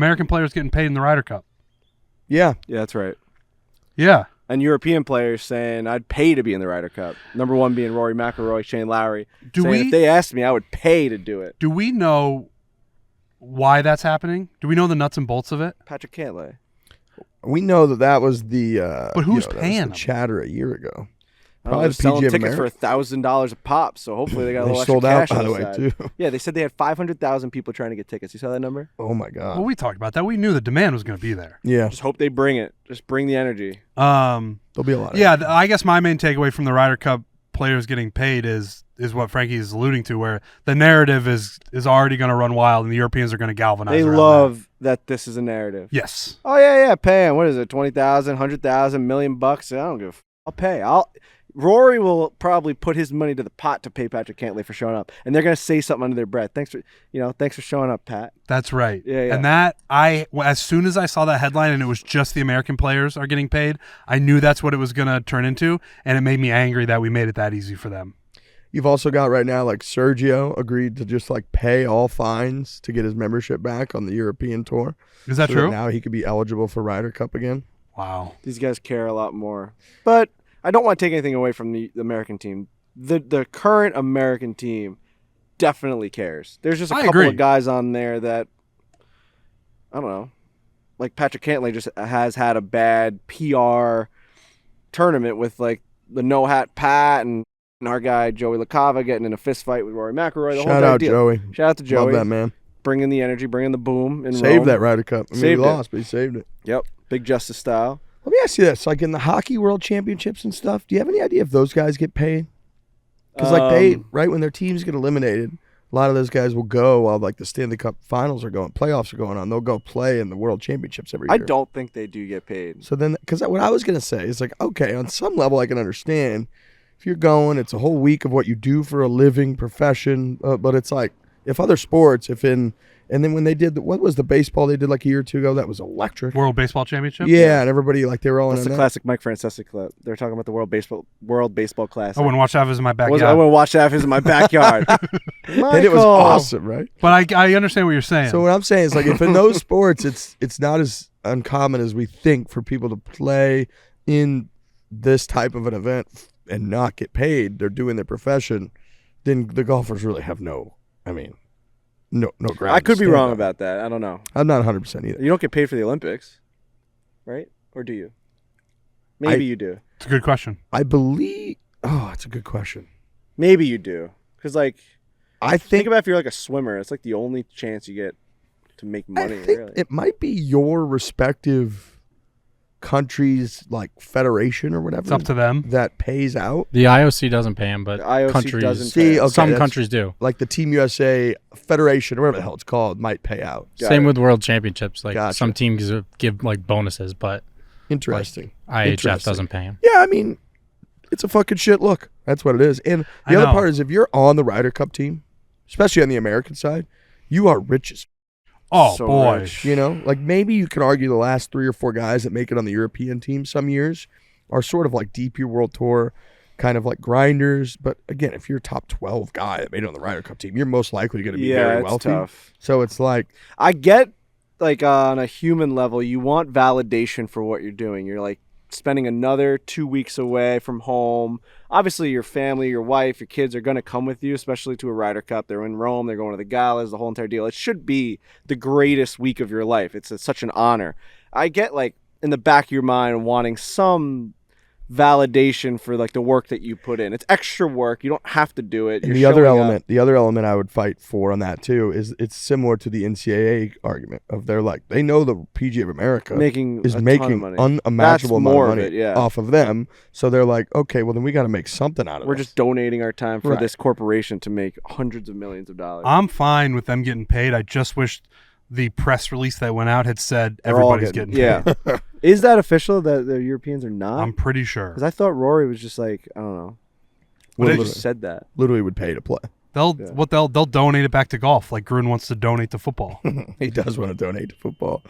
American players getting paid in the Ryder Cup. Yeah. Yeah, that's right. Yeah. And European players saying I'd pay to be in the Ryder Cup. Number one being Rory McIlroy, Shane Lowry. If they asked me, I would pay to do it. Do we know why that's happening? Do we know the nuts and bolts of it? Patrick Cantlay. We know that was the but who's that was paying the them? chatter a year ago. Probably the selling PGA of tickets America. for $1,000 a pop, so hopefully they got a They little sold extra out, cash by on the the way, side. too. Yeah, they said they had 500,000 people trying to get tickets. You saw that number? Oh my God. Well, we talked about that. We knew the demand was going to be there. Yeah. Just hope they bring it. Just bring the energy. There'll be a lot of Yeah, I guess my main takeaway from the Ryder Cup players getting paid is what Frankie is alluding to, where the narrative is already going to run wild and the Europeans are going to galvanize. They around love that this is a narrative. Yes. Oh yeah, pay him. What is it? 20,000, 100,000, $1 million bucks? I don't give. I'll pay. Rory will probably put his money to the pot to pay Patrick Cantlay for showing up, and they're gonna say something under their breath. Thanks for showing up, Pat. That's right. Yeah. And that as soon as I saw that headline and it was just the American players are getting paid, I knew that's what it was going to turn into, and it made me angry that we made it that easy for them. You've also got right now, like Sergio agreed to just like pay all fines to get his membership back on the European tour. Is that so true? Now he could be eligible for Ryder Cup again. Wow. These guys care a lot more. But I don't want to take anything away from the American team. The current American team definitely cares. There's just a couple of guys on there that, I don't know, like Patrick Cantlay just has had a bad PR tournament with like the no hat Pat and our guy Joey LaCava getting in a fist fight with Rory McIlroy. Shout out Joey. Shout out to Joey. Love that man. Bringing the energy, bringing the boom. And saved that Ryder Cup. I mean, he lost, but he saved it. Yep. Big Justice style. Let me ask you this: like in the hockey world championships and stuff, do you have any idea if those guys get paid? Because right when their teams get eliminated, a lot of those guys will go while like the Stanley Cup finals are going, playoffs are going on. They'll go play in the world championships every year. I don't think they do get paid. So then, because what I was gonna say is like, okay, on some level I can understand if you're going, it's a whole week of what you do for a living profession, but it's like if other sports, and then when they did, what was the baseball they did like a year or two ago? That was electric. World Baseball Championship? Yeah, and everybody, like, they were all That's in the that. classic Mike Francesa clip. They're talking about the World Baseball Classic. I wouldn't watch that if it was in my backyard. I wouldn't watch that if it was in my backyard. And it was awesome, right? But I understand what you're saying. So what I'm saying is, like, if in those sports, it's not as uncommon as we think for people to play in this type of an event and not get paid, they're doing their profession, then the golfers really have no ground. I could be wrong about that. I don't know. I'm not 100% either. You don't get paid for the Olympics, right? Or do you? Maybe you do. It's a good question. I believe. Oh, it's a good question. Maybe you do, because like I think about if you're like a swimmer, it's like the only chance you get to make money. I think really. it might be your respective country's like federation or whatever. It's up to them. That pays out. The IOC doesn't pay him, but The IOC countries doesn't pay him. Okay, some that's- countries do. Like the Team USA Federation or whatever the hell it's called might pay out. Same with World Championships. Like Gotcha. some teams give like bonuses, but Interesting. IHF Interesting. doesn't pay him. Yeah, I mean, it's a fucking shit look. That's what it is. And I the other know. part is if you're on the Ryder Cup team, especially on the American side, you are rich as Oh, So boy. rich. you know, like maybe you could argue the last 3 or 4 guys that make it on the European team some years are sort of like DP World Tour, kind of like grinders. But again, if you're a top 12 guy that made it on the Ryder Cup team, you're most likely going to be very it's wealthy. tough. So it's like, I get like on a human level, you want validation for what you're doing. You're like spending another 2 weeks away from home. Obviously, your family, your wife, your kids are going to come with you, especially to a Ryder Cup. They're in Rome. They're going to the galas, the whole entire deal. It should be the greatest week of your life. It's such an honor. I get like in the back of your mind wanting some validation for like the work that you put in. It's extra work. You don't have to do it. and You're the showing up. other element I would fight for on that too is it's similar to the NCAA argument of they're like, they know the PGA of America making is a ton of making money. unimaginable That's amount more of of money it, yeah. off of them. So they're like, okay, well then we got to make something out of We're this. just donating our time for Right. this corporation to make hundreds of millions of dollars. I'm fine with them getting paid. I just wish the press release that went out had said They're all everybody's getting yeah. paid. Is that official that the Europeans are not? I'm pretty sure. Because I thought Rory was just like, I don't know. But They it- just said that. literally would pay to play. They'll Yeah. they'll donate it back to golf like Gruden wants to donate to football. He does want to donate to football.